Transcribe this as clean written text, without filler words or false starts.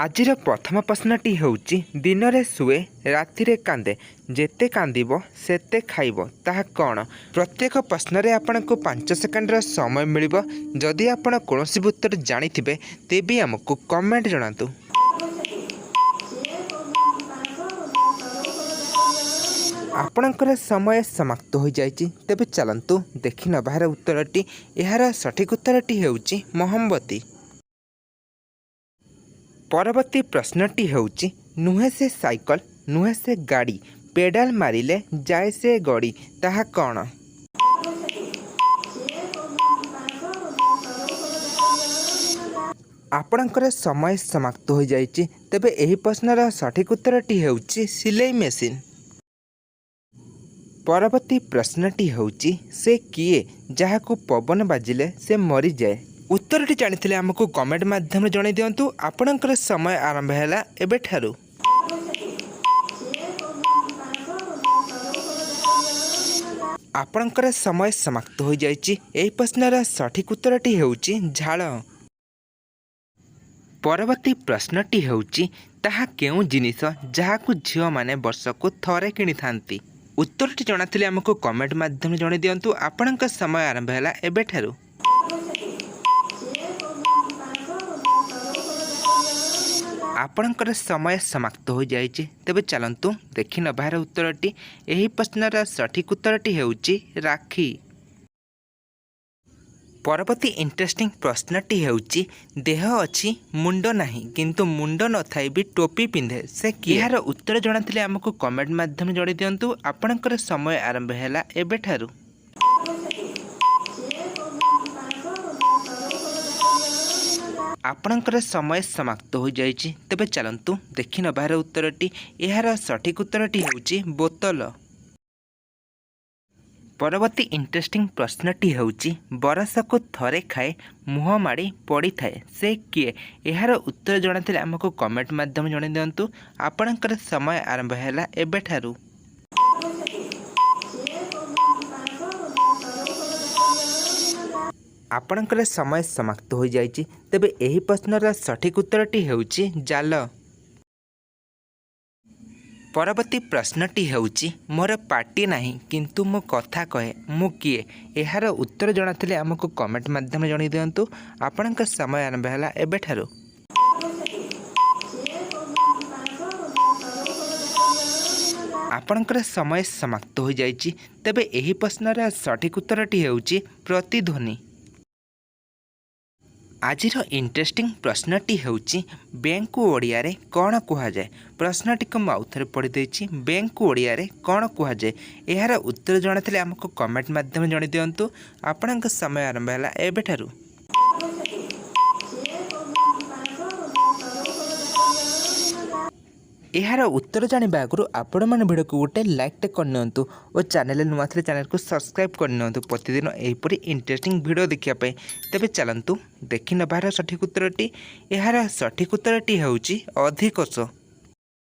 आजिर प्रथम प्रश्नटी होउची दिन रे शुए राति रे कांदे जेते कांदिबो सेते खाइबो ताहा कौन। प्रत्येक प्रश्न रे आपन को 5 सेकंड रो समय मिलिबो। जदि आपन कोनोसी उत्तर जानिथिबे तेबे हमकु कमेंट जणातु। आपणकर समय समाप्त हो जाइछि। तेबे चलंतु देखि नबार उत्तरटी। एहार सठिक उत्तरटी हेउची मोहम्बती। परवर्ती प्रश्नटी हेउची नुहे से साइकल नुहे से गाड़ी पेडाल मारिले जाए से गड़ी ताहा कौन। आपणकर समय समाप्त हो जाइछि। तेबे एही प्रश्नर सठिक उत्तरटी हेउची सिलाई मेसिन। परवर्ती प्रश्नटी होउची से किए जहाको पवन बाजिले से मरी जाए। उत्तरटी जानिथिले हमकु कमेंट माध्यम जणाई दियंतु। आपणकर समय आरंभ हैला एबे ठारू। आपणकर समय समाप्त हो जाइछि। एही प्रश्नर सठिक उत्तरटी हेउची झाळ। परवर्ती प्रश्नटी हेउची ताहा केउ जिनिस जहाकु झियो माने वर्षको थरे किनि थांती। उत्तरटी जणाथिले हमकु कमेंट माध्यम जणाई दियंतु। आपणकर समय आरंभ हैला एबे ठारू। आपणकर समय समाप्त हो जाइछि। तेबे चलंतु देखि नबार उत्तरटी। एही प्रश्नर सठिक उत्तरटी हेउची राखी। परवर्ती इंटरेस्टिंग प्रश्नटी हेउची देह अछि मुंड नाही किंतु मुंड न थाई भी टोपी पिंधे से कि। एहार उत्तर जणाथिले हमकु कमेंट माध्यम जणाई दियंतु। आपणकर समय आरंभ हैला एबे ठारू। आपणकर समय समाप्त हो जाइछि। तेबे चलंतु देखि नबार उत्तरटी। एहार सठिक उत्तरटी हेउची बोतल। परवर्ती इंटरेस्टिंग प्रश्नटी हेउची बरसको थरे खाए मुह माड़ी पड़ी थाए से किए। एहार उत्तर जणाथिले हमकु कमेंट माध्यम जणाई दियंतु। आपणकर समय आरंभ हैला एबे ठारू। आपणकर समय समाप्त हो जाइछि। तेबे एही प्रश्नर सठिक उत्तरटी हेउची जाल। परवर्ती प्रश्नटी हेउची मोर पार्टी नाही किंतु मो कथा कहे मु किए। एहार उत्तर जणाथिले हमकु कमेंट माध्यम जणाई दियंतु। आपणकर समय आरंभ हैला एबे ठारू। आपणकर समय समाप्त हो जाइछि। तेबे एही प्रश्नर सठिक उत्तरटी हेउची प्रतिध्वनि। आजिर इंटरेस्टिंग प्रश्नटी हेउची बैंक को ओडिया रे कौन कुहा जाए। प्रश्नटी को मु आउथरे पढ़ी देछि। बैंक को ओडिया रे कौन कुहा जाए। एहार उत्तर जणाथिले हमकु कमेंट माध्यम जणाई दियंतु। आपणक समय आरंभ हैला एबे ठारू। एहार उत्तर जानिबा आगुरु आपण माने भिडियो को गोटे लाइक टे करनियंतु और चैनल नुआ थले चैनल को सब्सक्राइब करनियंतु प्रतिदिन एहिपरि इंटरेस्टिंग भिडियो देखिया पे। तेबे चलंतु देखि नबार सठिक उत्तरटी। एहार सठिक उत्तरटी हेउची अधिकोष।